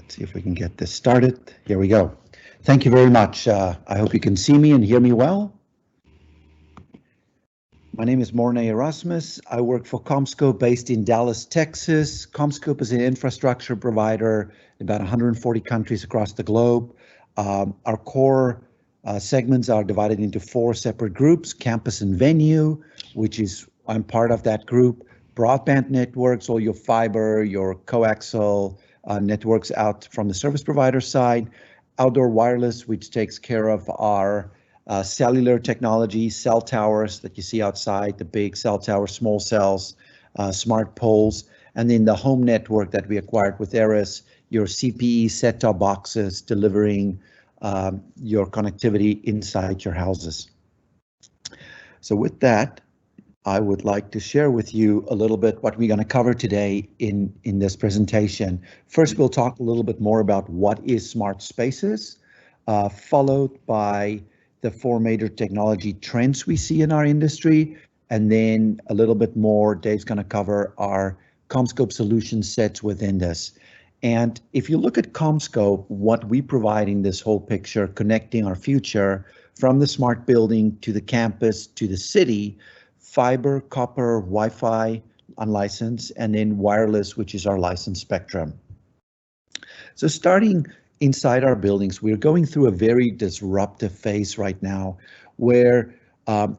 Let's see if we can get this started. Here we go. Thank you very much. I hope you can see me and hear me well. My name is Mornay Erasmus. I work for Commscope based in Dallas, Texas. Commscope is an infrastructure provider in about 140 countries across the globe. Our core segments are divided into 4 separate groups: campus and venue, which is, I'm part of that group; broadband networks, all your fiber, your coaxial networks out from the service provider side; outdoor wireless, which takes care of our cellular technology, cell towers that you see outside, the big cell towers, small cells, smart poles; and then the home network that we acquired with Eris, your CPE set-top boxes delivering your connectivity inside your houses. So with that, I would like to share with you a little bit what we're going to cover today in this presentation. First, we'll talk a little bit more about what is smart spaces, followed by the 4 major technology trends we see in our industry, and then a little bit more, Dave's going to cover our Commscope solution sets within this. And if you look at Commscope, what we provide in this whole picture, connecting our future from the smart building to the campus to the city: fiber, copper, Wi-Fi, unlicensed, and then wireless, which is our licensed spectrum. So starting inside our buildings, we're going through a very disruptive phase right now where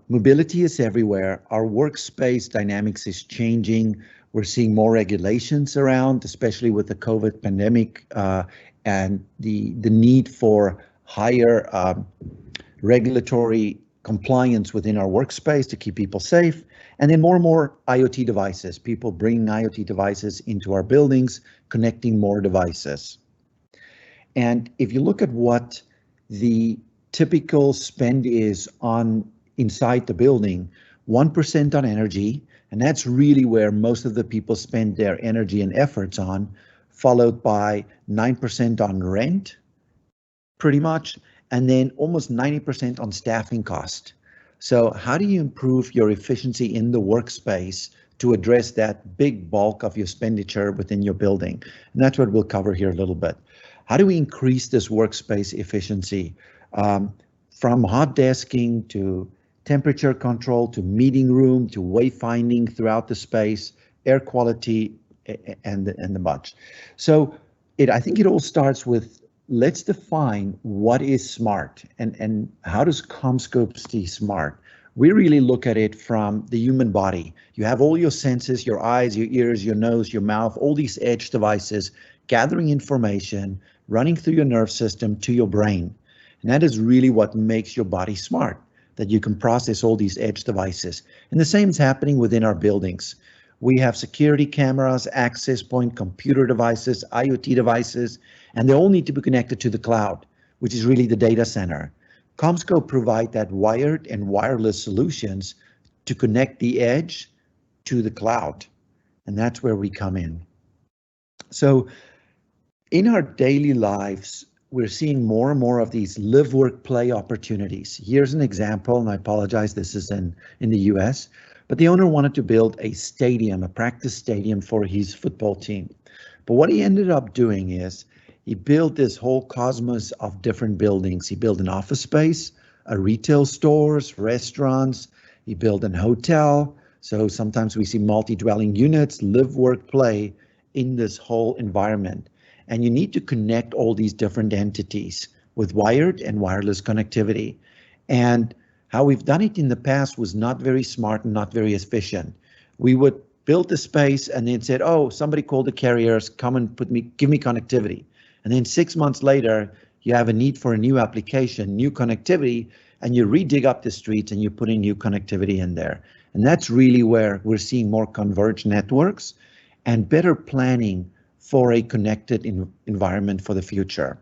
mobility is everywhere. Our workspace dynamics is changing. We're seeing more regulations around, especially with the COVID pandemic and the need for higher regulatory compliance within our workspace to keep people safe. And then more and more IoT devices, people bringing IoT devices into our buildings, connecting more devices. And if you look at what the typical spend is on inside the building, 1% on energy, and that's really where most of the people spend their energy and efforts on, followed by 9% on rent, pretty much, and then almost 90% on staffing cost. So how do you improve your efficiency in the workspace to address that big bulk of your expenditure within your building? And that's what we'll cover here a little bit. How do we increase this workspace efficiency? From hot desking to temperature control to meeting room to wayfinding throughout the space, air quality, and the bunch. So I think it all starts with, let's define what is smart and how does Commscope see smart. We really look at it from the human body. You have all your senses, your eyes, your ears, your nose, your mouth, all these edge devices gathering information, running through your nerve system to your brain. And that is really what makes your body smart, that you can process all these edge devices. And the same is happening within our buildings. We have security cameras, access point, computer devices, IoT devices, and they all need to be connected to the cloud, which is really the data center. Commscope provide that wired and wireless solutions to connect the edge to the cloud, and that's where we come in. So in our daily lives, we're seeing more and more of these live, work, play opportunities. Here's an example, and I apologize, this is in the US, but the owner wanted to build a stadium, a practice stadium for his football team. But what he ended up doing is he built this whole cosmos of different buildings. He built an office space, a retail stores, restaurants. He built an hotel. So sometimes we see multi-dwelling units, live, work, play in this whole environment. And you need to connect all these different entities with wired and wireless connectivity. And how we've done it in the past was not very smart and not very efficient. We would build the space and then said, oh, somebody called the carriers, come and give me connectivity. And then 6 months later, you have a need for a new application, new connectivity, and you redig up the streets and you put in new connectivity in there. And that's really where we're seeing more converged networks and better planning for a connected environment for the future.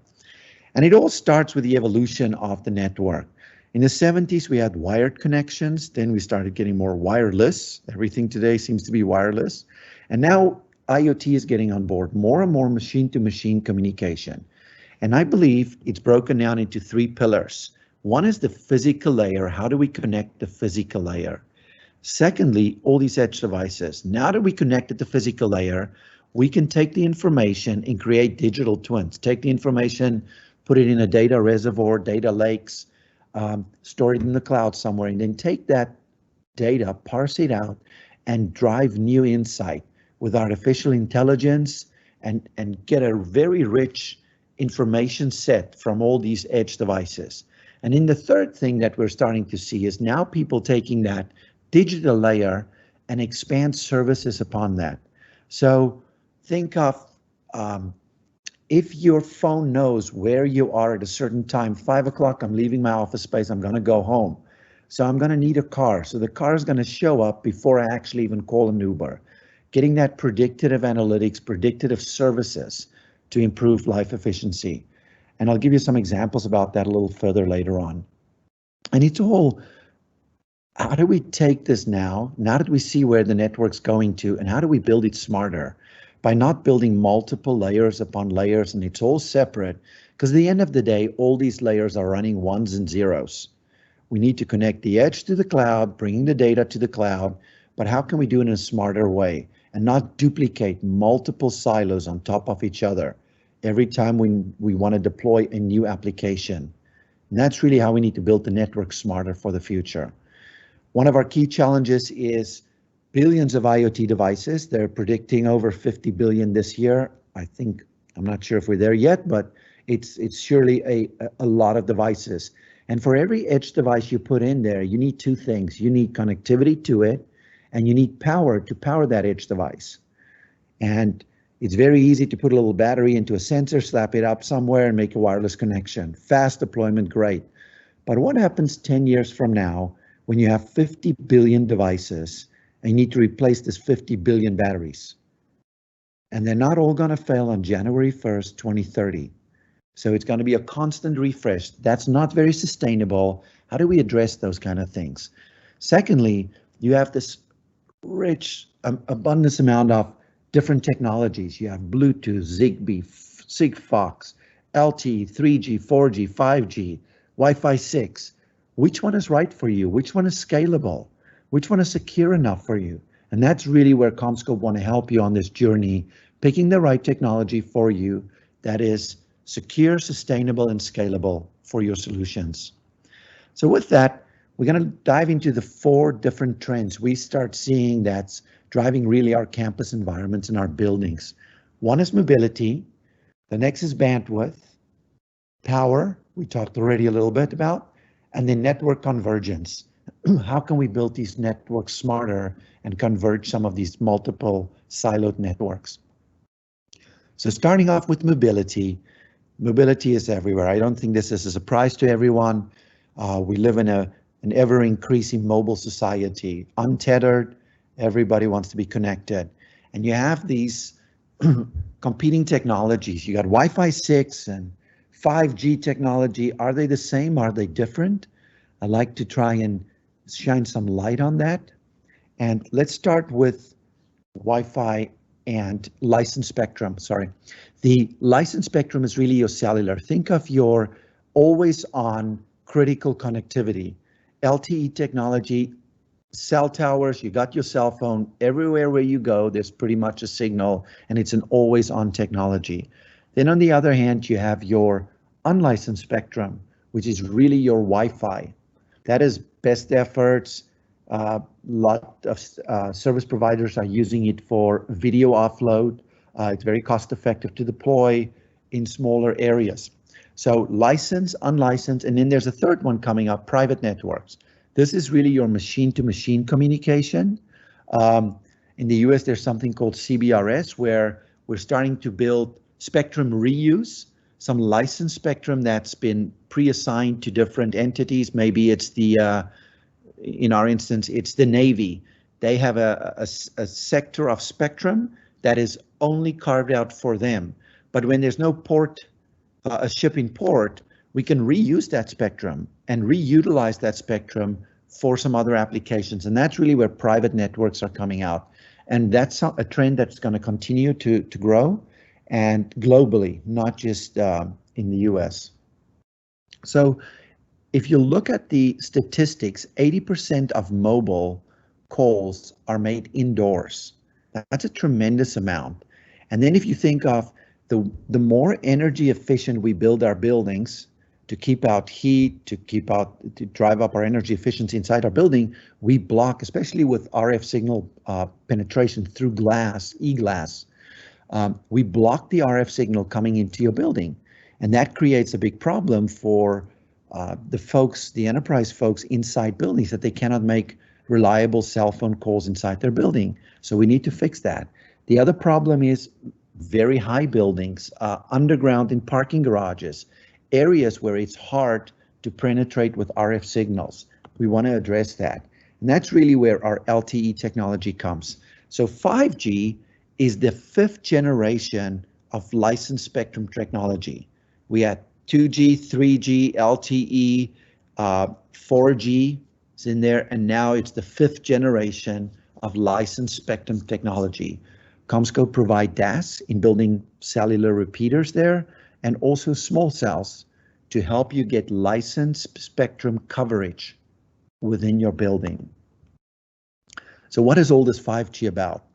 And it all starts with the evolution of the network. In the 70s, we had wired connections. Then we started getting more wireless. Everything today seems to be wireless. And now IoT is getting on board, more and more machine-to-machine communication. And I believe it's broken down into 3 pillars. One is the physical layer. How do we connect the physical layer? Secondly, all these edge devices. Now that we connected the physical layer, We can take the information and create digital twins. Take the information, put it in a data reservoir, data lakes, store it in the cloud somewhere, and then take that data, parse it out, and drive new insight with artificial intelligence and get a very rich information set from all these edge devices. And then the third thing that we're starting to see is now people taking that digital layer and expand services upon that. So think of if your phone knows where you are at a certain time, 5 o'clock, I'm leaving my office space, I'm going to go home. So I'm going to need a car. So the car is going to show up before I actually even call an Uber. Getting that predictive analytics, predictive services to improve life efficiency. And I'll give you some examples about that a little further later on. And it's all, how do we take this now that we see where the network's going to, and how do we build it smarter? By not building multiple layers upon layers, and it's all separate, because at the end of the day, all these layers are running ones and zeros. We need to connect the edge to the cloud, bringing the data to the cloud, but how can we do it in a smarter way and not duplicate multiple silos on top of each other every time we want to deploy a new application? And that's really how we need to build the network smarter for the future. One of our key challenges is billions of IoT devices. They're predicting over 50 billion this year. I'm not sure if we're there yet, but it's surely a lot of devices. And for every edge device you put in there, you need two things. You need connectivity to it, and you need power to power that edge device. And it's very easy to put a little battery into a sensor, slap it up somewhere, and make a wireless connection. Fast deployment, great. But what happens 10 years from now when you have 50 billion devices and you need to replace this 50 billion batteries? And they're not all going to fail on January 1st, 2030. So it's going to be a constant refresh. That's not very sustainable. How do we address those kind of things? Secondly, you have this rich, abundance amount of different technologies. You have Bluetooth, Zigbee, Sigfox, LTE, 3G, 4G, 5G, Wi-Fi 6. Which one is right for you? Which one is scalable? Which one is secure enough for you? And that's really where Commscope want to help you on this journey, picking the right technology for you that is secure, sustainable, and scalable for your solutions. So with that, we're going to dive into the 4 different trends we start seeing that's driving really our campus environments and our buildings. One is mobility. The next is bandwidth, power, we talked already a little bit about, and then network convergence. How can we build these networks smarter and converge some of these multiple siloed networks? So starting off with mobility. Mobility is everywhere. I don't think this is a surprise to everyone. We live in an ever-increasing mobile society, untethered. Everybody wants to be connected. And you have these competing technologies. You got Wi-Fi 6 and 5G technology. Are they the same? Are they different? I'd like to try and shine some light on that. And let's start with Wi-Fi and licensed spectrum, sorry. The licensed spectrum is really your cellular. Think of your always on critical connectivity. LTE technology, cell towers, you got your cell phone, everywhere where you go, there's pretty much a signal, and it's an always on technology. Then on the other hand, you have your unlicensed spectrum, which is really your Wi-Fi. That is best efforts. A lot of service providers are using it for video offload. It's very cost effective to deploy in smaller areas. So licensed, unlicensed, and then there's a third one coming up, private networks. This is really your machine-to-machine communication. In the US, there's something called CBRS, where we're starting to build spectrum reuse, some licensed spectrum that's been pre-assigned to different entities. Maybe it's the in our instance, it's the Navy. They have a sector of spectrum that is only carved out for them. But when there's no port, a shipping port, we can reuse that spectrum and reutilize that spectrum for some other applications. And that's really where private networks are coming out. And that's a trend that's going to continue to grow, and globally, not just in the US. So if you look at the statistics, 80% of mobile calls are made indoors. That's a tremendous amount. And then if you think of the more energy efficient we build our buildings to keep out heat, to drive up our energy efficiency inside our building, we block, especially with RF signal penetration through glass, e-glass, we block the RF signal coming into your building. And that creates a big problem for the enterprise folks inside buildings, that they cannot make reliable cell phone calls inside their building. So we need to fix that. The other problem is very high buildings, underground in parking garages, areas where it's hard to penetrate with RF signals. We want to address that. And that's really where our LTE technology comes. So 5G is the 5th generation of licensed spectrum technology. We had 2G, 3G, LTE, 4G is in there, and now it's the 5th generation of licensed spectrum technology. Commscope provide DAS in building cellular repeaters there, and also small cells to help you get licensed spectrum coverage within your building. So what is all this 5G about?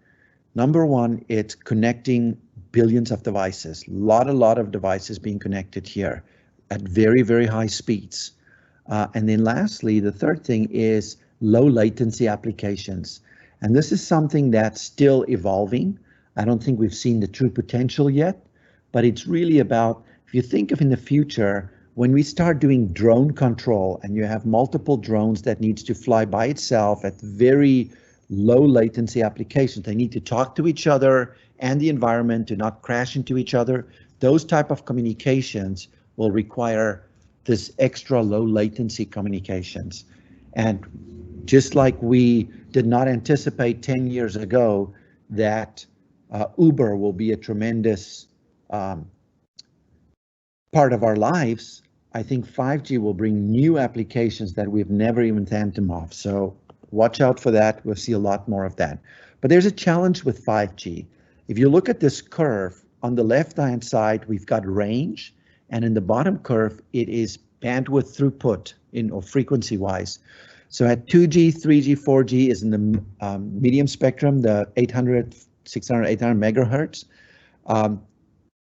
Number one, it's connecting billions of devices, a lot of devices being connected here at very, very high speeds. And then lastly, the third thing is low latency applications. And this is something that's still evolving. I don't think we've seen the true potential yet, but it's really about, if you think of in the future, when we start doing drone control and you have multiple drones that needs to fly by itself at very low latency applications, they need to talk to each other and the environment to not crash into each other. Those type of communications will require this extra low latency communications. And just like we did not anticipate 10 years ago that Uber will be a tremendous part of our lives, I think 5G will bring new applications that we've never even phantomed of. So watch out for that. We'll see a lot more of that. But there's a challenge with 5G. If you look at this curve, on the left-hand side, we've got range, and in the bottom curve, it is bandwidth throughput or frequency-wise. So at 2G, 3G, 4G is in the medium spectrum, the 800, 600, 800 megahertz.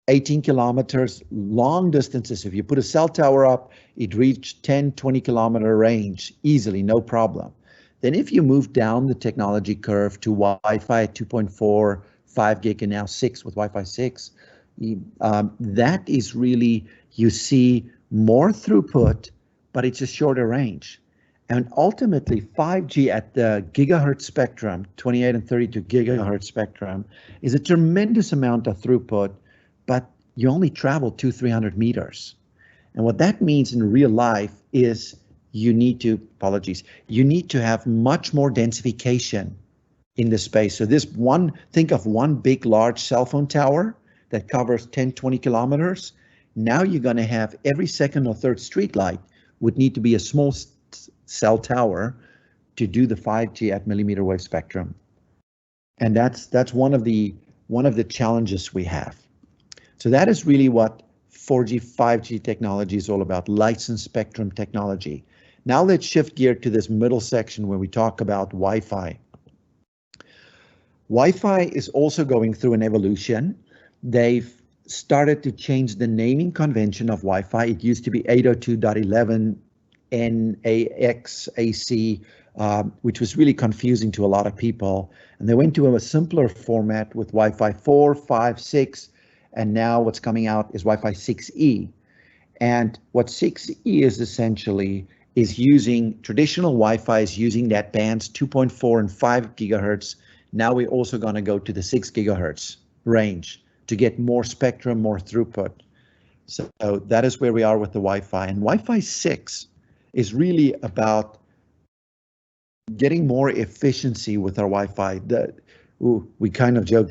18 kilometers, long distances. If you put a cell tower up, it reaches 10, 20 kilometer range easily, no problem. Then if you move down the technology curve to Wi-Fi at 2.4, 5 gig, and now 6 with Wi-Fi 6, that is really, you see more throughput, but it's a shorter range. And ultimately 5G at the gigahertz spectrum, 28 and 32 gigahertz spectrum, is a tremendous amount of throughput, but you only travel 200-300 meters. And what that means in real life is you need to have much more densification in the space. So think of one big, large cell phone tower that covers 10, 20 kilometers. Now you're going to have every second or third street light would need to be a small cell tower to do the 5G at millimeter wave spectrum. And that's one of the challenges we have. So that is really what 4G, 5G technology is all about, licensed spectrum technology. Now let's shift gear to this middle section where we talk about Wi-Fi. Wi-Fi is also going through an evolution. They've started to change the naming convention of Wi-Fi. It used to be 802.11 NAXAC, which was really confusing to a lot of people. And they went to a simpler format with Wi-Fi 4, 5, 6, and now what's coming out is Wi-Fi 6E. And what 6E is essentially is using traditional Wi-Fi is using that band's 2.4 and 5 gigahertz. Now we're also going to go to the 6 gigahertz range to get more spectrum, more throughput. So that is where we are with the Wi-Fi. And Wi-Fi 6 is really about getting more efficiency with our Wi-Fi. We kind of joke,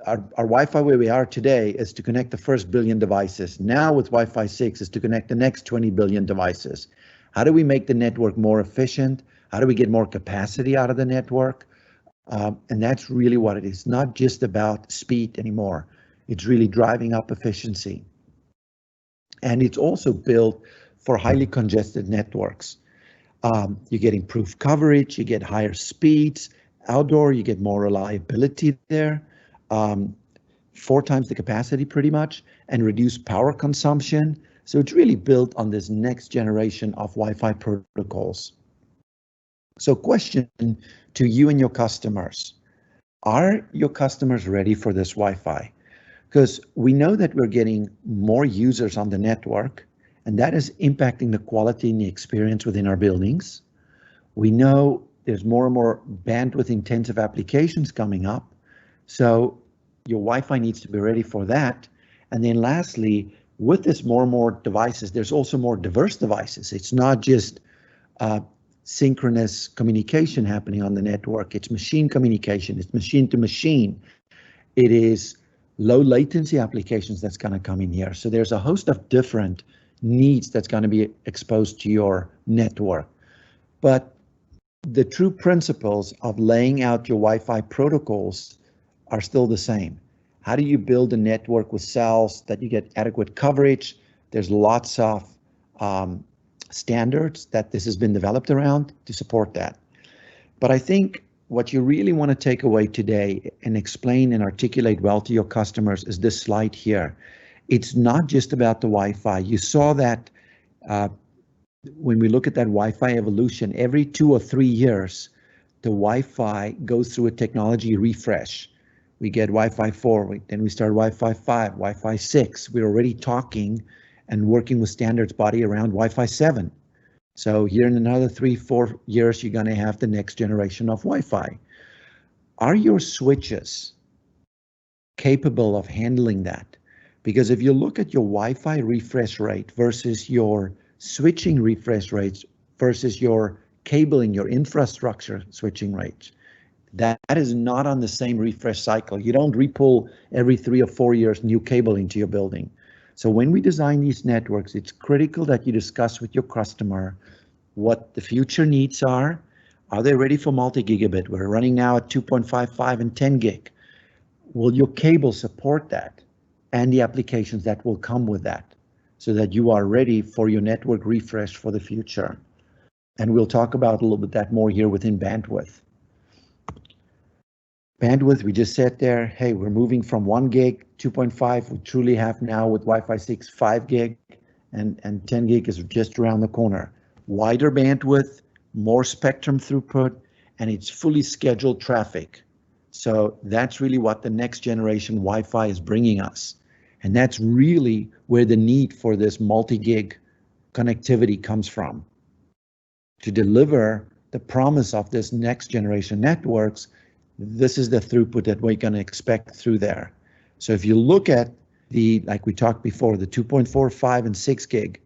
our Wi-Fi where we are today is to connect the first billion devices. Now with Wi-Fi 6 is to connect the next 20 billion devices. How do we make the network more efficient? How do we get more capacity out of the network? And that's really what it is. Not just about speed anymore. It's really driving up efficiency. And it's also built for highly congested networks. You get improved coverage, you get higher speeds. Outdoor, you get more reliability there. 4 times the capacity pretty much, and reduce power consumption. So it's really built on this next generation of Wi-Fi protocols. So question to you and your customers. Are your customers ready for this Wi-Fi? Because we know that we're getting more users on the network, and that is impacting the quality and the experience within our buildings. We know there's more and more bandwidth intensive applications coming up. So your Wi-Fi needs to be ready for that. And then lastly, with this more and more devices, there's also more diverse devices. It's not just synchronous communication happening on the network. It's machine communication. It's machine to machine. It is low latency applications that's going to come in here. So there's a host of different needs that's going to be exposed to your network. But the true principles of laying out your Wi-Fi protocols are still the same. How do you build a network with cells that you get adequate coverage? There's lots of standards that this has been developed around to support that. But I think what you really want to take away today and explain and articulate well to your customers is this slide here. It's not just about the Wi-Fi. You saw that when we look at that Wi-Fi evolution, every 2 or 3 years, the Wi-Fi goes through a technology refresh. We get Wi-Fi 4, then we start Wi-Fi 5, Wi-Fi 6. We're already talking and working with standards body around Wi-Fi 7. So here in another 3-4 years, you're going to have the next generation of Wi-Fi. Are your switches capable of handling that? Because if you look at your Wi-Fi refresh rate versus your switching refresh rates versus your cabling, your infrastructure switching rates, that is not on the same refresh cycle. You don't repull every 3 or 4 years new cable into your building. So when we design these networks, it's critical that you discuss with your customer what the future needs are. Are they ready for multi-gigabit? We're running now at 2.55 and 10 gig. Will your cable support that and the applications that will come with that so that you are ready for your network refresh for the future? And we'll talk about a little bit that more here within bandwidth. Bandwidth, we just said there, hey, we're moving from 1 gig, 2.5, we truly have now with Wi-Fi 6, 5 gig, and 10 gig is just around the corner. Wider bandwidth, more spectrum throughput, and it's fully scheduled traffic. So that's really what the next generation Wi-Fi is bringing us. And that's really where the need for this multi-gig connectivity comes from. To deliver the promise of this next generation networks, this is the throughput that we're going to expect through there. So if you look at like we talked before, the 2.4, 5, and 6 gig,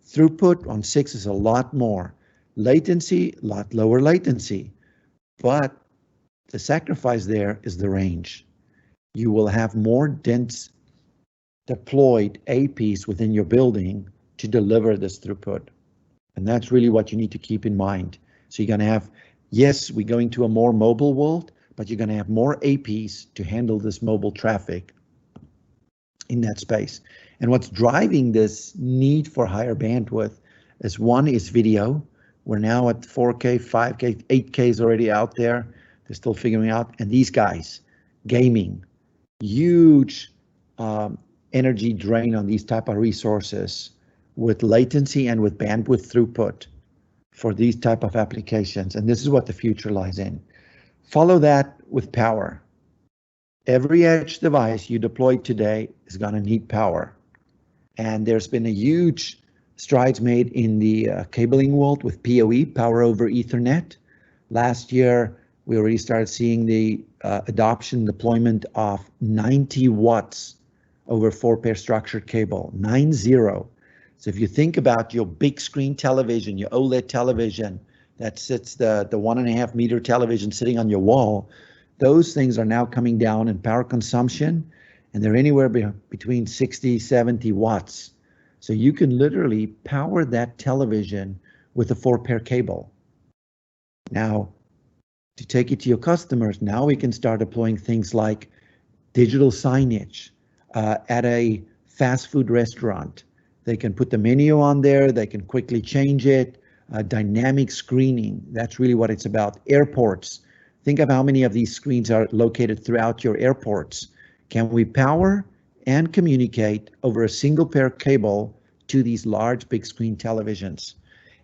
throughput on 6 is a lot more. Latency, a lot lower latency. But the sacrifice there is the range. You will have more dense deployed APs within your building to deliver this throughput. And that's really what you need to keep in mind. So you're going to have, yes, we're going to a more mobile world, but you're going to have more APs to handle this mobile traffic in that space. And what's driving this need for higher bandwidth is one is video. We're now at 4K, 5K, 8K is already out there. They're still figuring out. And these guys, gaming, huge energy drain on these type of resources with latency and with bandwidth throughput for these type of applications. And this is what the future lies in. Follow that with power. Every edge device you deploy today is going to need power. And there's been a huge strides made in the cabling world with PoE, power over Ethernet. Last year, we already started seeing the adoption, deployment of 90 watts over 4-pair structured cable, 90. So if you think about your big screen television, your OLED television, that sits the 1.5 meter television sitting on your wall, those things are now coming down in power consumption, and they're anywhere between 60, 70 watts. So you can literally power that television with a 4-pair cable. Now, to take it to your customers, now we can start deploying things like digital signage at a fast food restaurant. They can put the menu on there, they can quickly change it, dynamic screening, that's really what it's about. Airports, Think of how many of these screens are located throughout your airports. Can we power and communicate over a single pair of cable to these large big screen televisions?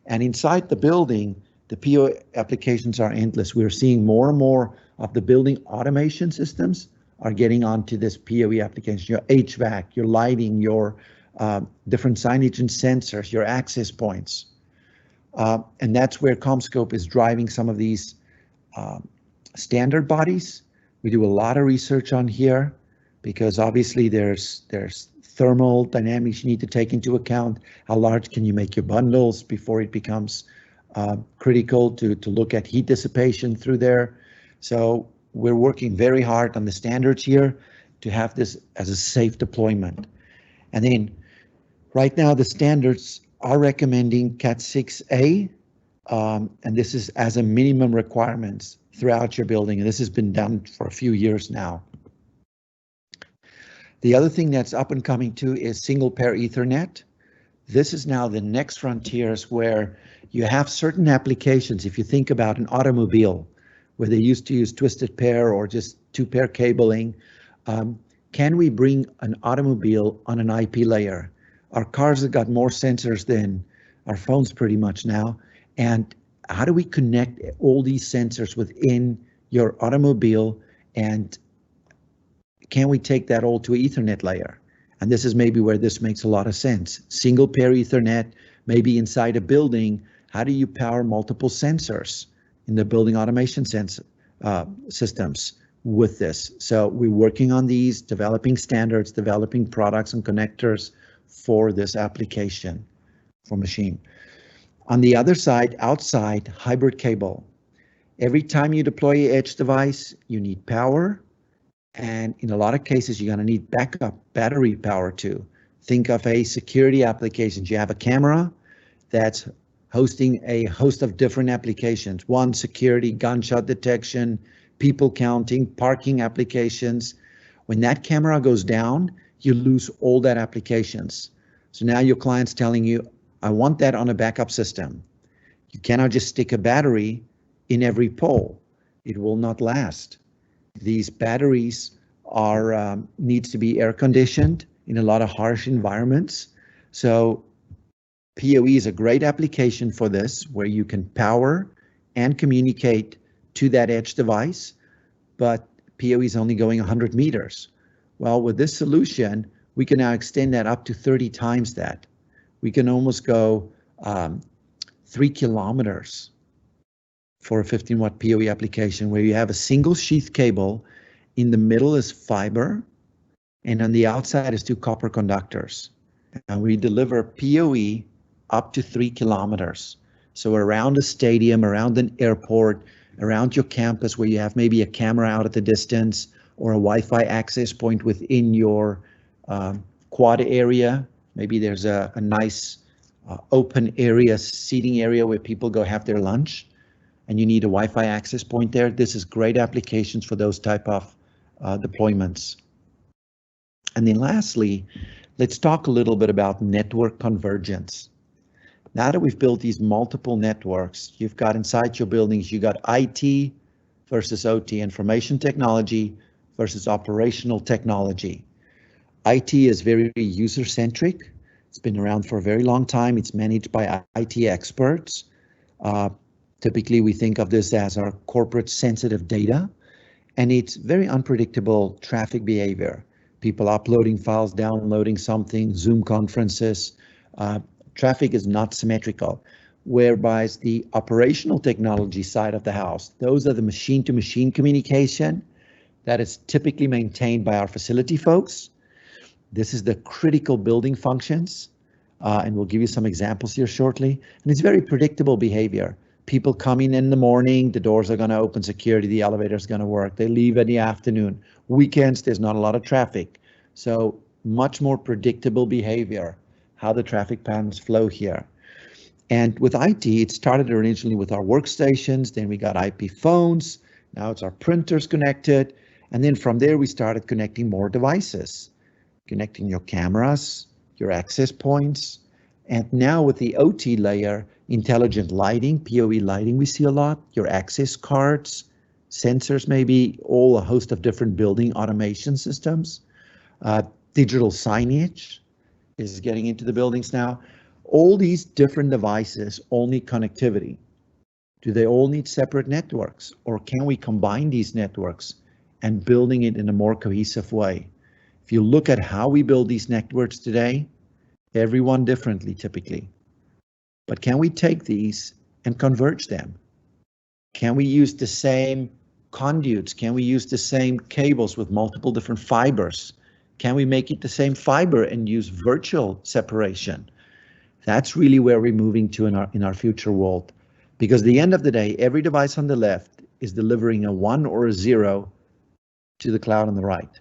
And inside the building, the PO applications are endless. We're seeing more and more of the building automation systems are getting onto this PoE application. Your HVAC, your lighting, your different signage and sensors, your access points. And that's where Commscope is driving some of these standard bodies. We do a lot of research on here because obviously there's thermal dynamics you need to take into account. How large can you make your bundles before it becomes critical to look at heat dissipation through there? So we're working very hard on the standards here to have this as a safe deployment. And then right now the standards are recommending Cat 6A, and this is as a minimum requirements throughout your building, and this has been done for a few years now. The other thing that's up and coming too is single pair Ethernet. This is now the next frontiers where you have certain applications. If you think about an automobile where they used to use twisted pair or just two pair cabling, can we bring an automobile on an IP layer? Our cars have got more sensors than our phones pretty much now. And how do we connect all these sensors within your automobile, and can we take that all to an Ethernet layer? And this is maybe where this makes a lot of sense. Single pair Ethernet, maybe inside a building. How do you power multiple sensors in the building automation systems with this? So we're working on these, developing standards, developing products and connectors for this application for machine. On the other side, outside, hybrid cable. Every time you deploy an edge device, you need power. And in a lot of cases, you're going to need backup battery power too. Think of a security applications. You have a camera that's hosting a host of different applications. One, security, gunshot detection, people counting, parking applications. When that camera goes down, you lose all that applications. So now your client's telling you, I want that on a backup system. You cannot just stick a battery in every pole. It will not last. These batteries are needs to be air conditioned in a lot of harsh environments. So PoE is a great application for this, where you can power and communicate to that edge device, but PoE is only going 100 meters. Well, with this solution, we can now extend that up to 30 times that. We can almost go 3 kilometers for a 15-watt PoE application, where you have a single sheath cable. In the middle is fiber, and on the outside is 2 copper conductors. And we deliver PoE up to 3 kilometers. So around a stadium, around an airport, around your campus where you have maybe a camera out at the distance or a Wi-Fi access point within your quad area. Maybe there's a nice open area, seating area where people go have their lunch, and you need a Wi-Fi access point there. This is great applications for those type of deployments. And then lastly, let's talk a little bit about network convergence. Now that we've built these multiple networks, you've got inside your buildings, you got IT versus OT, information technology versus operational technology. IT is very user-centric. It's been around for a very long time. It's managed by IT experts. Typically, we think of this as our corporate sensitive data, and it's very unpredictable traffic behavior. People uploading files, downloading something, Zoom conferences. Traffic is not symmetrical, whereby the operational technology side of the house, those are the machine-to-machine communication that is typically maintained by our facility folks. This is the critical building functions, and we'll give you some examples here shortly. And it's very predictable behavior. People coming in the morning, the doors are going to open, security, the elevator is going to work. They leave in the afternoon. Weekends, there's not a lot of traffic. So much more predictable behavior, how the traffic patterns flow here. And with IT, it started originally with our workstations, then we got IP phones, now it's our printers connected, and then from there we started connecting more devices, connecting your cameras, your access points, and now with the OT layer, intelligent lighting, PoE lighting we see a lot, your access cards, sensors, maybe all a host of different building automation systems. Digital signage is getting into the buildings now. All these different devices all need connectivity. Do they all need separate networks, or can we combine these networks and building it in a more cohesive way? If you look at how we build these networks today, everyone differently typically. But can we take these and converge them? Can we use the same conduits? Can we use the same cables with multiple different fibers? Can we make it the same fiber and use virtual separation? That's really where we're moving to in our future world. Because at the end of the day, every device on the left is delivering a 1 or a 0 to the cloud on the right.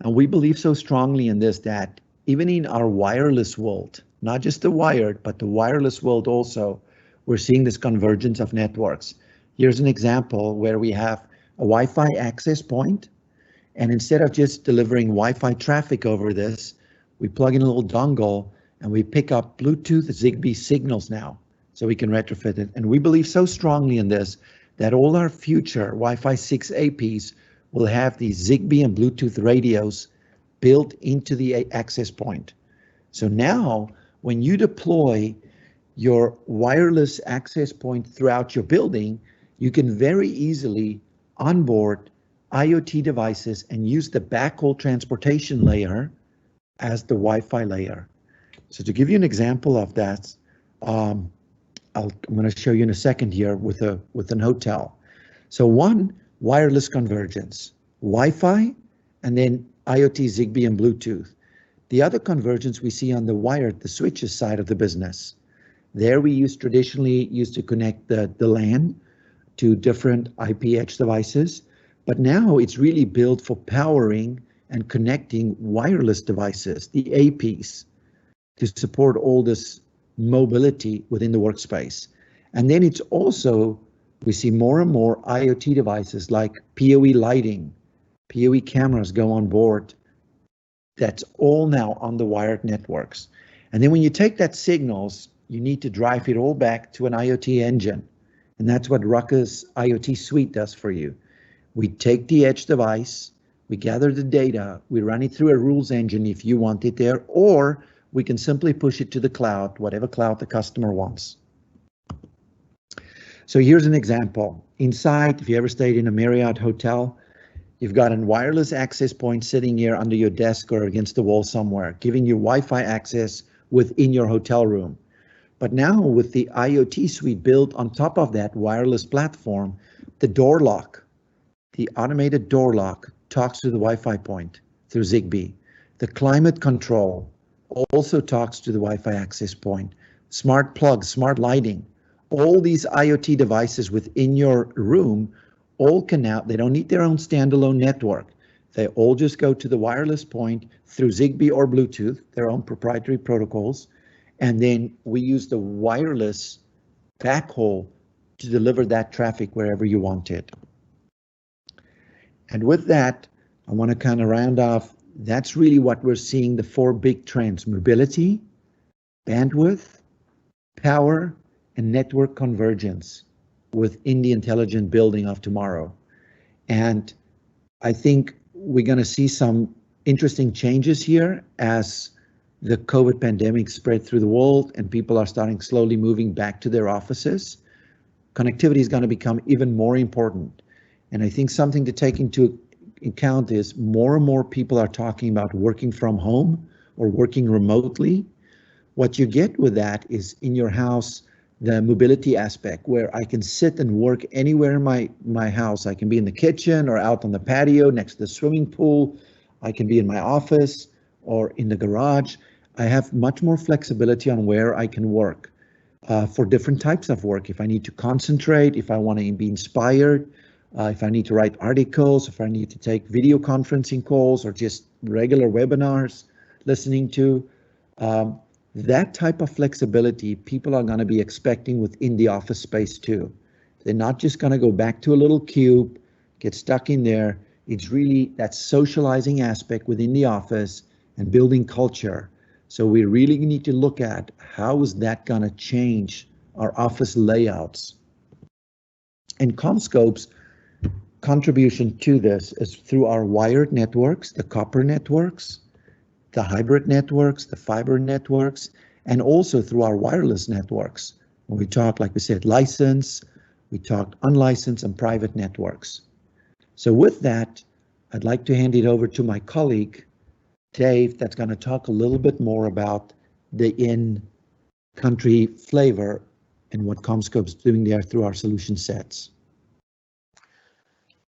And we believe so strongly in this that even in our wireless world, not just the wired, but the wireless world also, we're seeing this convergence of networks. Here's an example where we have a Wi-Fi access point, and instead of just delivering Wi-Fi traffic over this, we plug in a little dongle and we pick up Bluetooth, Zigbee signals now, so we can retrofit it. And we believe so strongly in this that all our future Wi-Fi 6 APs will have these Zigbee and Bluetooth radios built into the access point. So now, when you deploy your wireless access point throughout your building, you can very easily onboard IoT devices and use the backhaul transportation layer as the Wi-Fi layer. So to give you an example of that, I'm going to show you in a second here with an hotel. So one, wireless convergence, Wi-Fi, and then IoT, Zigbee, and Bluetooth. The other convergence we see on the wired, the switches side of the business. There we traditionally used to connect the LAN to different IP edge devices, but now it's really built for powering and connecting wireless devices, the APs, to support all this mobility within the workspace. And then it's also, we see more and more IoT devices like PoE lighting, PoE cameras go on board. That's all now on the wired networks. And then when you take that signals, you need to drive it all back to an IoT engine. And that's what Ruckus IoT Suite does for you. We take the edge device, we gather the data, we run it through a rules engine if you want it there, or we can simply push it to the cloud, whatever cloud the customer wants. So here's an example. Inside, if you ever stayed in a Marriott hotel, you've got a wireless access point sitting here under your desk or against the wall somewhere, giving you Wi-Fi access within your hotel room. But now with the IoT suite built on top of that wireless platform, the door lock, the automated door lock talks to the Wi-Fi point through Zigbee. The climate control also talks to the Wi-Fi access point. Smart plugs, smart lighting, all these IoT devices within your room all can now, they don't need their own standalone network. They all just go to the wireless point through Zigbee or Bluetooth, their own proprietary protocols. And then we use the wireless backhaul to deliver that traffic wherever you want it. And with that, I want to kind of round off. That's really what we're seeing, the 4 big trends: mobility, bandwidth, power, and network convergence within the intelligent building of tomorrow. And I think we're going to see some interesting changes here as the COVID pandemic spread through the world and people are starting slowly moving back to their offices. Connectivity is going to become even more important. And I think something to take into account is more and more people are talking about working from home or working remotely. What you get with that is in your house, the mobility aspect where I can sit and work anywhere in my house. I can be in the kitchen or out on the patio next to the swimming pool. I can be in my office or in the garage. I have much more flexibility on where I can work for different types of work. If I need to concentrate, if I want to be inspired, if I need to write articles, if I need to take video conferencing calls or just regular webinars listening to, that type of flexibility people are going to be expecting within the office space too. They're not just going to go back to a little cube, get stuck in there. It's really that socializing aspect within the office and building culture. So we really need to look at how is that going to change our office layouts. And Commscope's contribution to this is through our wired networks, the copper networks, the hybrid networks, the fiber networks, and also through our wireless networks. When we talk, like we said, license, we talked unlicensed and private networks. So with that, I'd like to hand it over to my colleague, Dave, that's going to talk a little bit more about the in-country flavor and what Commscope's doing there through our solution sets.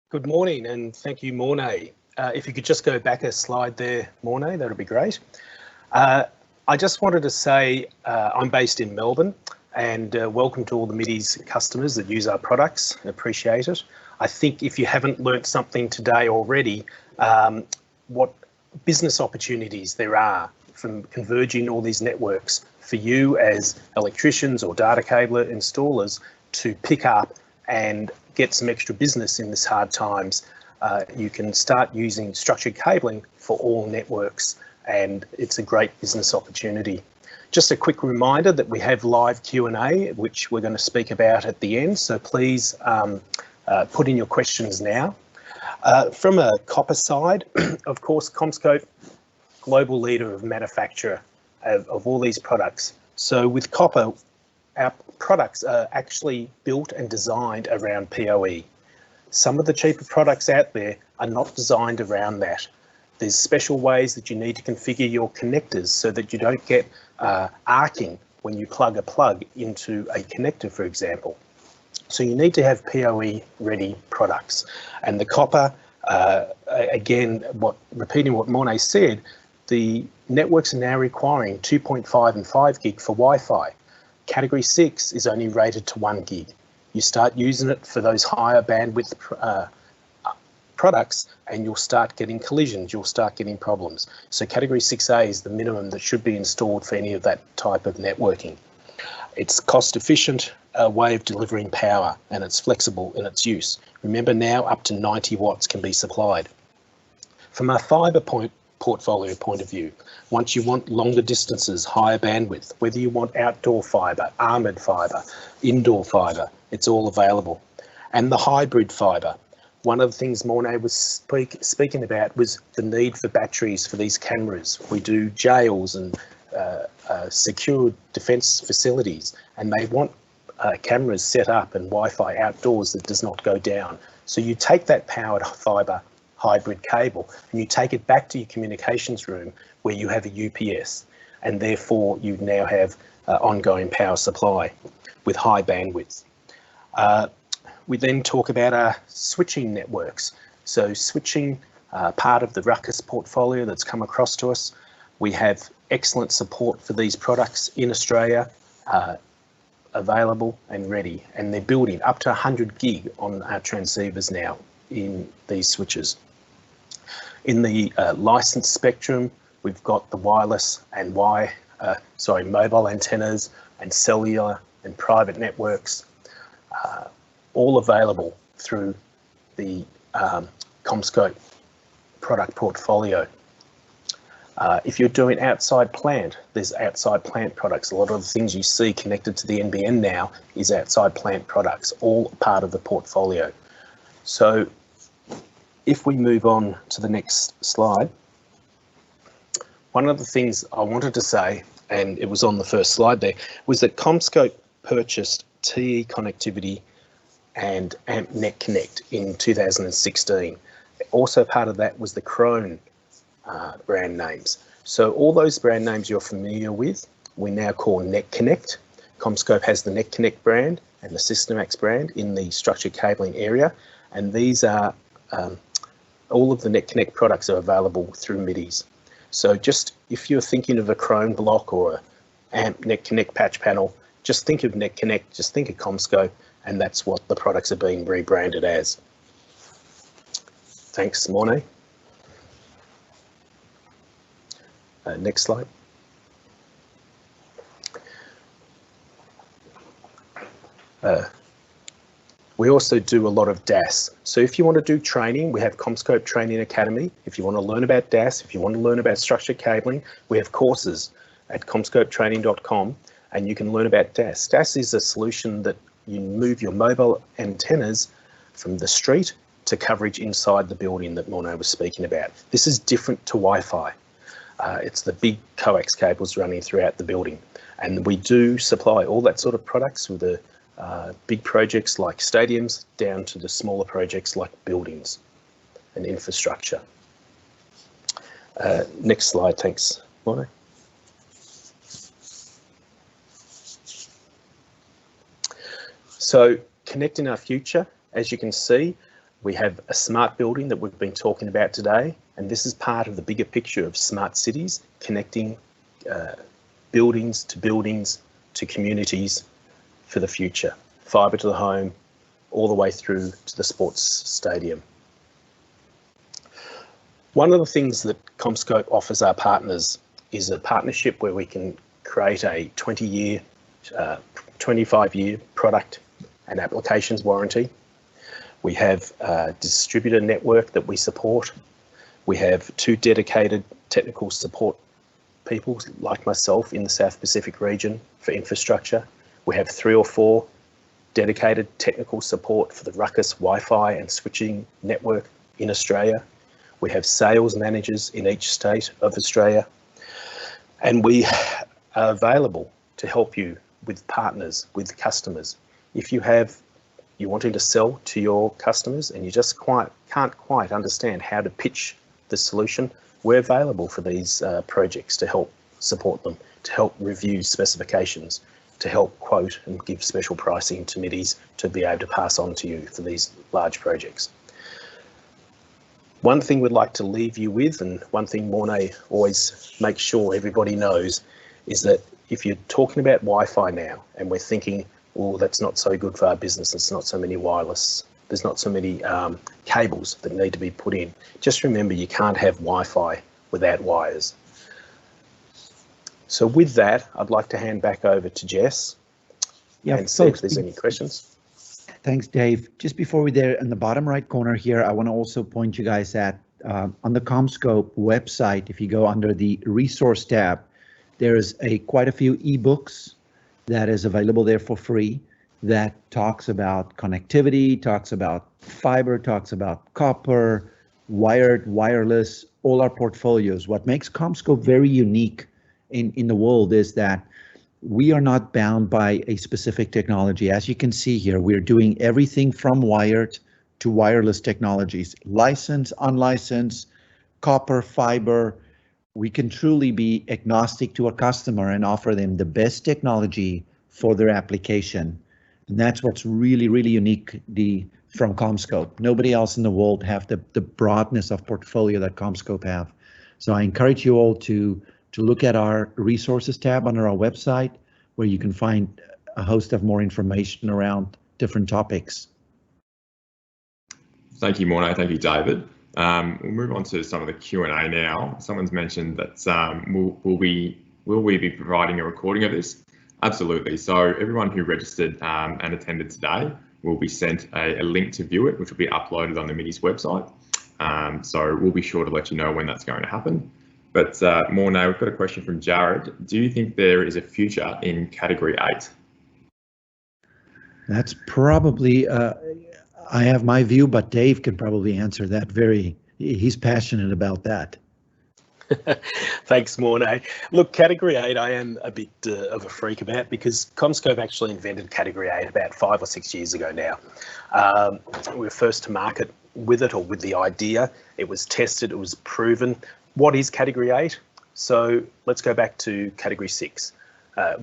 Good morning, and thank you, Mornay. If you could just go back a slide there, Mornay, that would be great. I just wanted to say I'm based in Melbourne, and welcome to all the MIDI's customers that use our products. I appreciate it. I think if you haven't learnt something today already, what business opportunities there are from converging all these networks for you as electricians or data cable installers to pick up and get some extra business in this hard times. You can start using structured cabling for all networks, and it's a great business opportunity. Just a quick reminder that we have live Q&A, which we're going to speak about at the end, so please put in your questions now. From a copper side, of course, Commscope, global leader of manufacturer of all these products. So with copper, our products are actually built and designed around PoE. Some of the cheaper products out there are not designed around that. There's special ways that you need to configure your connectors so that you don't get arcing when you plug a plug into a connector, for example. So you need to have PoE ready products. And the copper, again, repeating what Mornay said, the networks are now requiring 2.5 and 5 gig for Wi-Fi. Category 6 is only rated to 1 gig. You start using it for those higher bandwidth products and you'll start getting collisions, you'll start getting problems. So category 6A is the minimum that should be installed for any of that type of networking. It's cost efficient way of delivering power, and it's flexible in its use. Remember, now up to 90 watts can be supplied. From a fiber portfolio point of view, once you want longer distances, higher bandwidth, whether you want outdoor fiber, armoured fiber, indoor fiber, it's all available. And the hybrid fiber. One of the things Mornay was speaking about was the need for batteries for these cameras. We do jails and secure defence facilities, and they want cameras set up and Wi-Fi outdoors that does not go down. So you take that powered fibre hybrid cable and you take it back to your communications room where you have a UPS, and therefore you now have ongoing power supply with high bandwidth. We then talk about our switching networks. So switching, part of the Ruckus portfolio that's come across to us. We have excellent support for these products in Australia, available and ready, and they're building up to 100 gig on our transceivers now in these switches. In the licensed spectrum, we've got the wireless and mobile antennas and cellular and private networks, all available through the Commscope product portfolio. If you're doing outside plant, there's outside plant products. A lot of the things you see connected to the NBN now is outside plant products, all part of the portfolio. So if we move on to the next slide, one of the things I wanted to say, and it was on the first slide there, was that Commscope purchased TE Connectivity and AmpNet Connect in 2016. Also part of that was the Crone brand names. So all those brand names you're familiar with, we now call Net Connect. Commscope has the Net Connect brand and the Systemax brand in the structured cabling area, and these are all of the Net Connect products are available through MIDIs. So just if you're thinking of a Crone block or a AMP Net Connect patch panel, just think of Net Connect, just think of Commscope, and that's what the products are being rebranded as. Thanks, Mornay. Next slide. We also do a lot of DAS. So if you want to do training, we have Commscope Training Academy. If you want to learn about DAS, if you want to learn about structured cabling, we have courses at commscopetraining.com, and you can learn about DAS. DAS is a solution that you move your mobile antennas from the street to coverage inside the building that Morné was speaking about. This is different to Wi-Fi. It's the big coax cables running throughout the building. And we do supply all that sort of products with the big projects like stadiums down to the smaller projects like buildings and infrastructure. Next slide, thanks, Morné. So connecting our future, as you can see, we have a smart building that we've been talking about today, and this is part of the bigger picture of smart cities, connecting buildings to communities for the future. Fibre to the home, all the way through to the sports stadium. One of the things that Commscope offers our partners is a partnership where we can create a 20-year, 25-year product and applications warranty. We have a distributor network that we support. We have 2 dedicated technical support people like myself in the South Pacific region for infrastructure. We have 3 or 4 dedicated technical support for the Ruckus Wi-Fi and switching network in Australia. We have sales managers in each state of Australia. And we are available to help you with partners, with customers. If you're wanting to sell to your customers and you just can't quite understand how to pitch the solution, we're available for these projects to help support them, to help review specifications, to help quote and give special pricing to MIDIs to be able to pass on to you for these large projects. One thing we'd like to leave you with, and one thing Morné always makes sure everybody knows, is that if you're talking about Wi-Fi now and we're thinking, well, that's not so good for our business, there's not so many wireless, there's not so many cables that need to be put in. Just remember, you can't have Wi-Fi without wires. So with that, I'd like to hand back over to Jess and see if there's any questions. Thanks, Dave. Just before we're there, in the bottom right corner here, I want to also point you guys at on the Commscope website. If you go under the resource tab, there's quite a few ebooks that is available there for free that talks about connectivity, talks about fiber, talks about copper, wired, wireless, all our portfolios. What makes Commscope very unique in the world is that we are not bound by a specific technology. As you can see here, we're doing everything from wired to wireless technologies, licensed, unlicensed, copper, fiber. We can truly be agnostic to a customer and offer them the best technology for their application. And that's what's really, really unique from Commscope. Nobody else in the world have the broadness of portfolio that Commscope have. So I encourage you all to look at our resources tab under our website, where you can find a host of more information around different topics. Thank you, Morné. Thank you, David. We'll move on to some of the Q&A now. Someone's mentioned that will we be providing a recording of this? Absolutely. So everyone who registered and attended today will be sent a link to view it, which will be uploaded on the MIDI's website. So we'll be sure to let you know when that's going to happen. But Morné, we've got a question from Jared. Do you think there is a future in Category 8? That's probably, I have my view, but Dave can probably answer that he's passionate about that. Thanks, Morné. Look, Category 8, I am a bit of a freak about, because Commscope actually invented Category 8 about 5 or 6 years ago now. We were first to market with it, or with the idea. It was tested, it was proven. What is Category 8? So let's go back to Category 6,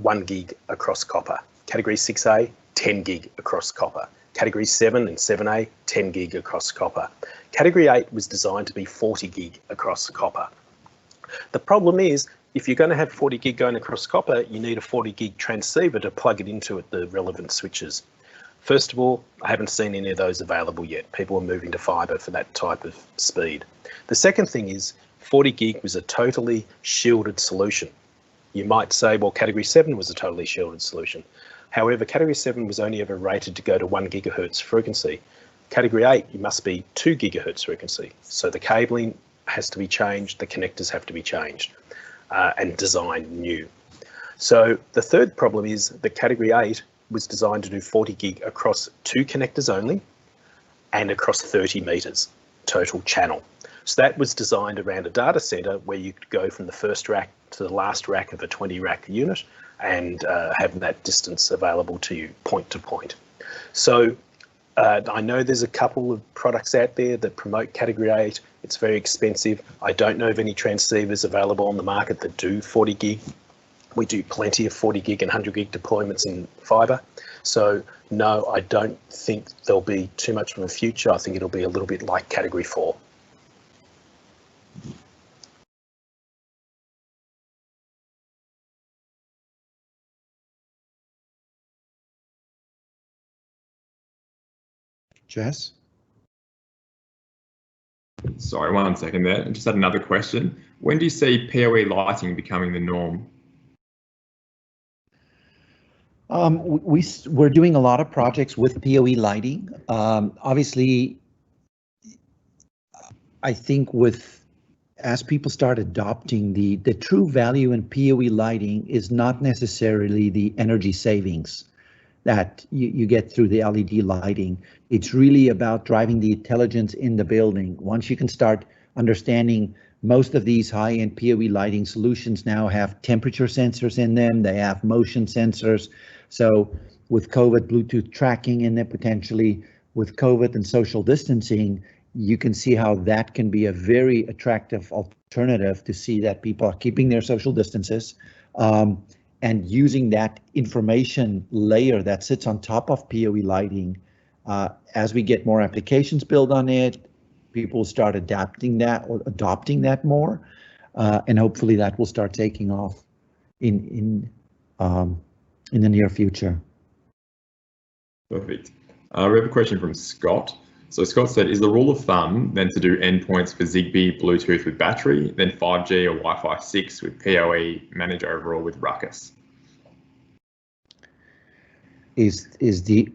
1 gig across copper. Category 6A, 10 gig across copper. Category 7 and 7A, 10 gig across copper. Category 8 was designed to be 40 gig across copper. The problem is, if you're going to have 40 gig going across copper, you need a 40 gig transceiver to plug it into the relevant switches. First of all, I haven't seen any of those available yet. People are moving to fiber for that type of speed. The second thing is, 40 gig was a totally shielded solution. You might say, well, Category 7 was a totally shielded solution. However, Category 7 was only ever rated to go to 1 gigahertz frequency. Category 8, you must be 2 gigahertz frequency. So the cabling has to be changed, the connectors have to be changed and designed new. So the third problem is that Category 8 was designed to do 40 gig across 2 connectors only and across 30 meters total channel. So that was designed around a data center where you could go from the first rack to the last rack of a 20 rack unit and have that distance available to you point to point. So I know there's a couple of products out there that promote Category 8. It's very expensive. I don't know of any transceivers available on the market that do 40 gig. We do plenty of 40 gig and 100 gig deployments in fibre. So no, I don't think there'll be too much of a future. I think it'll be a little bit like Category 4. Jess? Sorry, 1 second there. I just had another question. When do you see PoE lighting becoming the norm? We're doing a lot of projects with PoE lighting. Obviously, I think as people start adopting the true value in PoE lighting is not necessarily the energy savings that you get through the LED lighting. It's really about driving the intelligence in the building. Once you can start understanding, most of these high-end PoE lighting solutions now have temperature sensors in them, they have motion sensors. So with COVID, Bluetooth tracking in there potentially, with COVID and social distancing, you can see how that can be a very attractive alternative to see that people are keeping their social distances. And using that information layer that sits on top of PoE lighting, as we get more applications built on it, people start adapting that or adopting that more, and hopefully that will start taking off in the near future. Perfect. We have a question from Scott. So Scott said, is the rule of thumb then to do endpoints for Zigbee, Bluetooth with battery, then 5G or Wi-Fi 6 with PoE, manage overall with Ruckus?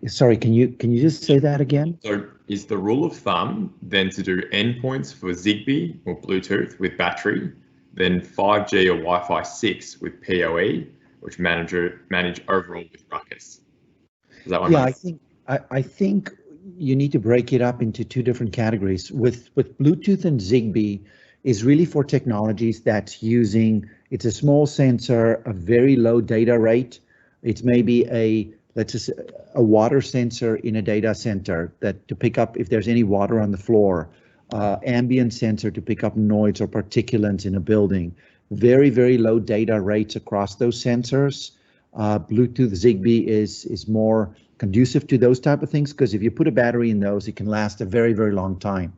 Sorry, can you just say that again? So is the rule of thumb then to do endpoints for Zigbee or Bluetooth with battery, then 5G or Wi-Fi 6 with PoE, which manage overall with Ruckus? Is that one? Yeah, I think you need to break it up into 2 different categories. With Bluetooth and Zigbee is really for technologies that's using, it's a small sensor, a very low data rate. It's maybe let's just a water sensor in a data center that to pick up if there's any water on the floor, ambient sensor to pick up noise or particulates in a building. Very, very low data rates across those sensors. Bluetooth Zigbee is more conducive to those type of things, because if you put a battery in those, it can last a very, very long time.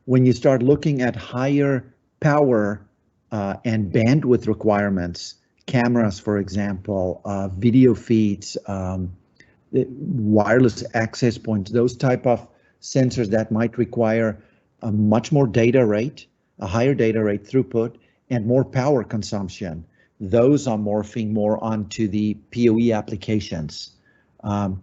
When you start looking at higher power and bandwidth requirements, cameras, for example, video feeds, wireless access points, those type of sensors that might require a much more data rate, a higher data rate throughput, and more power consumption. Those are morphing more onto the PoE applications. And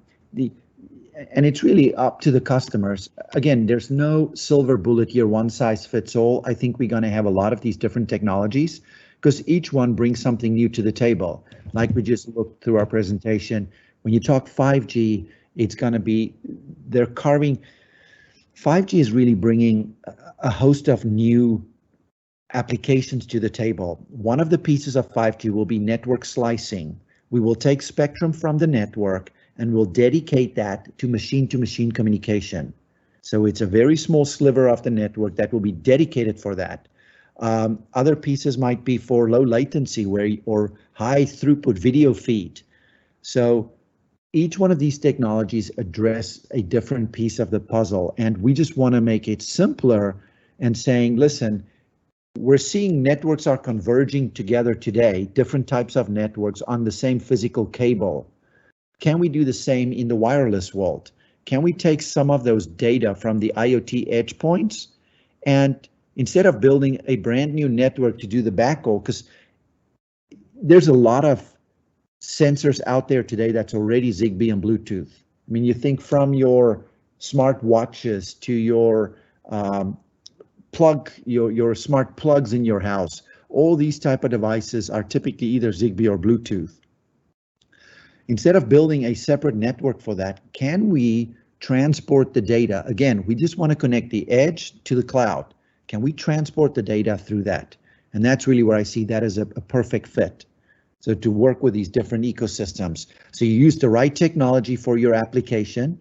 it's really up to the customers. Again, there's no silver bullet here, one size fits all. I think we're going to have a lot of these different technologies because each one brings something new to the table. Like we just looked through our presentation, when you talk 5G, it's going to be, 5G is really bringing a host of new applications to the table. One of the pieces of 5G will be network slicing. We will take spectrum from the network and we'll dedicate that to machine communication. So it's a very small sliver of the network that will be dedicated for that. Other pieces might be for low latency or high throughput video feed. So each one of these technologies address a different piece of the puzzle, and we just want to make it simpler and saying, listen, we're seeing networks are converging together today, different types of networks on the same physical cable. Can we do the same in the wireless world? Can we take some of those data from the IoT edge points and instead of building a brand new network to do the backhaul, because there's a lot of sensors out there today that's already Zigbee and Bluetooth. I mean, you think from your smart watches to your your smart plugs in your house. All these type of devices are typically either Zigbee or Bluetooth. instead of building a separate network for that, can we transport the data? Again, we just want to connect the edge to the cloud. Can we transport the data through that? And that's really where I see that as a perfect fit. So to work with these different ecosystems. So you use the right technology for your application,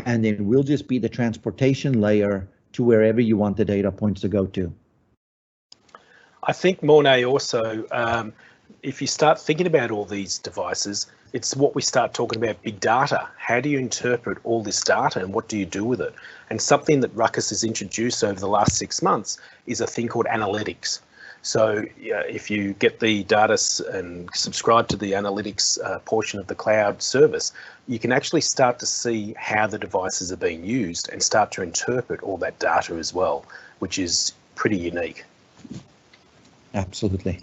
and then we'll just be the transportation layer to wherever you want the data points to go to. I think, Mornay, also, if you start thinking about all these devices, it's what we start talking about, big data. How do you interpret all this data and what do you do with it? And something that Ruckus has introduced over the last 6 months is a thing called analytics. So if you get the data and subscribe to the analytics portion of the cloud service, you can actually start to see how the devices are being used and start to interpret all that data as well, which is pretty unique. Absolutely.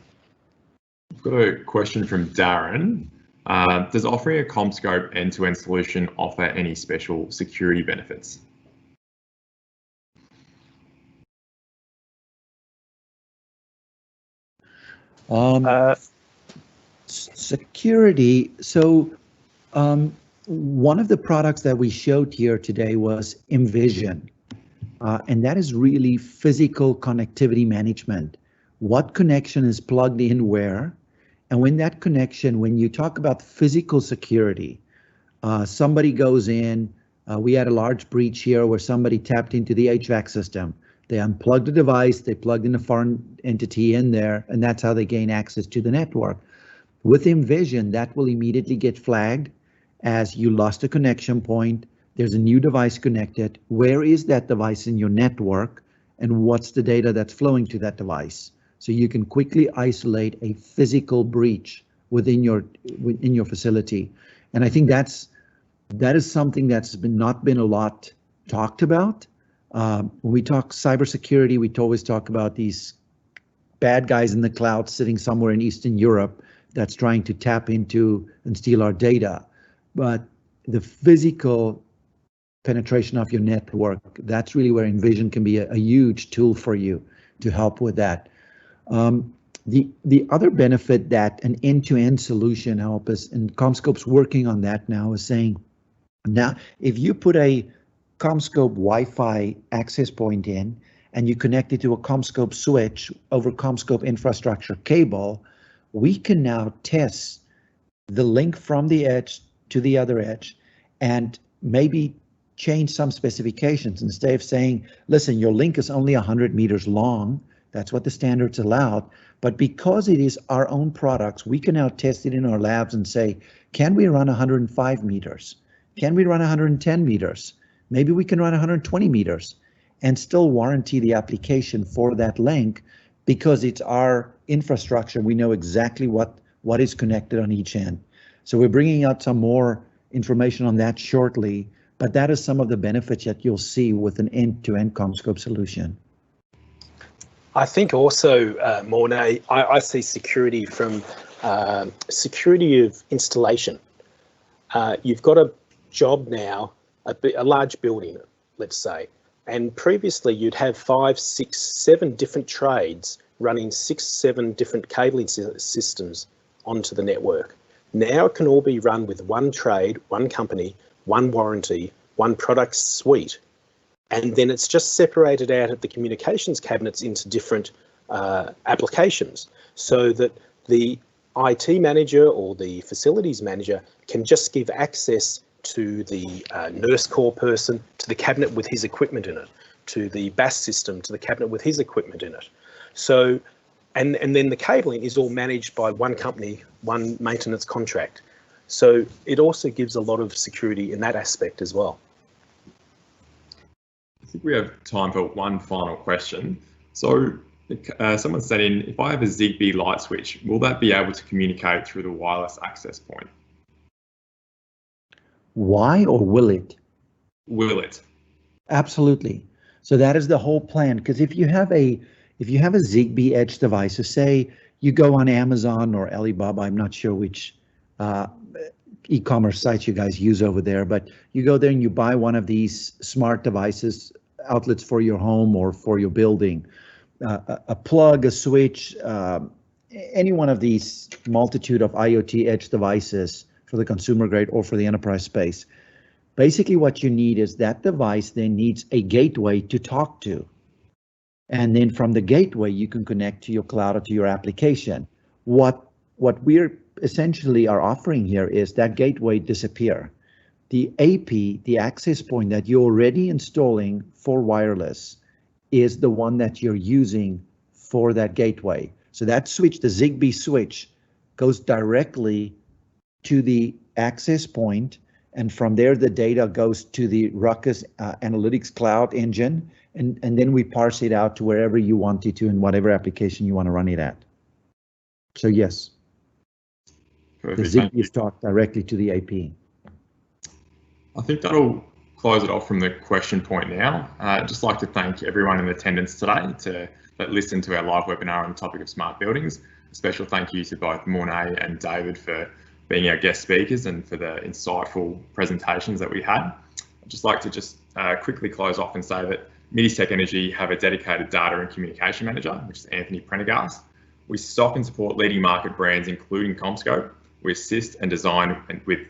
I've got a question from Darren. Does offering a Commscope end-to-end solution offer any special security benefits? Security. So one of the products that we showed here today was Envision, and that is really physical connectivity management. What connection is plugged in where? And when that connection, when you talk about physical security, somebody goes in, we had a large breach here where somebody tapped into the HVAC system. They unplugged the device, they plugged in a foreign entity in there, and that's how they gain access to the network. With Envision, that will immediately get flagged as you lost a connection point, there's a new device connected, where is that device in your network, and what's the data that's flowing to that device? So you can quickly isolate a physical breach within your facility. And I think that is something that's not been a lot talked about. When we talk cybersecurity, we always talk about these bad guys in the cloud sitting somewhere in Eastern Europe that's trying to tap into and steal our data. But the physical penetration of your network, that's really where Envision can be a huge tool for you to help with that. The other benefit that an end-to-end solution helps us, and Commscope's working on that now, is saying, now if you put a Commscope Wi-Fi access point in and you connect it to a Commscope switch over Commscope infrastructure cable, we can now test the link from the edge to the other edge and maybe change some specifications. Instead of saying, listen, your link is only 100 meters long, that's what the standards allowed, but because it is our own products, we can now test it in our labs and say, can we run 105 meters? Can we run 110 meters? Maybe we can run 120 meters and still warranty the application for that link because it's our infrastructure. We know exactly what is connected on each end. So we're bringing out some more information on that shortly, but that is some of the benefits that you'll see with an end-to-end Commscope solution. I think also, Mornay, I see security from security of installation. You've got a job now, a large building, let's say, and previously you'd have 5, 6, 7 different trades running 6, 7 different cabling systems onto the network. Now it can all be run with one trade, one company, one warranty, one product suite. And then it's just separated out of the communications cabinets into different applications so that the IT manager or the facilities manager can just give access to the nurse call person, to the cabinet with his equipment in it, to the BAS system, to the cabinet with his equipment in it. So, and then the cabling is all managed by one company, one maintenance contract. So it also gives a lot of security in that aspect as well. I think we have time for one final question. So someone said in, if I have a Zigbee light switch, will that be able to communicate through the wireless access point? Why or will it? Will it? Absolutely. So that is the whole plan. Because if you have a Zigbee edge device, so say you go on Amazon or Alibaba, I'm not sure which e-commerce sites you guys use over there, but you go there and you buy one of these smart devices, outlets for your home or for your building, a plug, a switch, any one of these multitude of IoT edge devices for the consumer grade or for the enterprise space. Basically what you need is that device then needs a gateway to talk to. And then from the gateway, you can connect to your cloud or to your application. What we're essentially are offering here is that gateway disappear. The AP, the access point that you're already installing for wireless, is the one that you're using for that gateway. So that switch, the Zigbee switch, goes directly to the access point, and from there the data goes to the Ruckus Analytics Cloud engine, and then we parse it out to wherever you want it to in whatever application you want to run it at. So yes, Perfect. the Zigbee is talked directly to the AP. I think that'll close it off from the question point now. I'd just like to thank everyone in attendance today that listened to our live webinar on the topic of smart buildings. A special thank you to both Mornay and David for being our guest speakers and for the insightful presentations that we had. I'd just like to quickly close off and say that Midis Tech Energy have a dedicated data and communication manager, which is Anthony Prendergast. We stock and support leading market brands, including Commscope. We assist and design with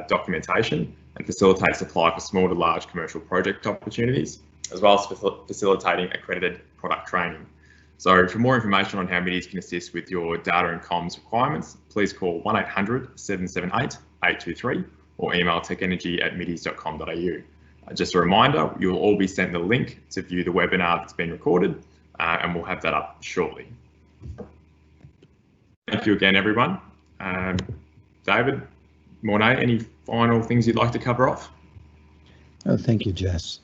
documentation and facilitate supply for small to large commercial project opportunities, as well as facilitating accredited product training. So for more information on how Midis can assist with your data and comms requirements, please call 1-800-778-823 or email techenergy@midis.com.au. Just a reminder, you'll all be sent the link to view the webinar that's been recorded, and we'll have that up shortly. Thank you again, everyone. David, Mornay, any final things you'd like to cover off? Oh, thank you, Jess.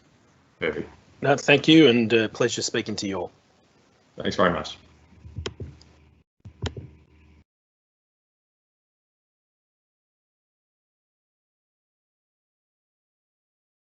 Perfect. No, thank you, and pleasure speaking to you all. Thanks very much.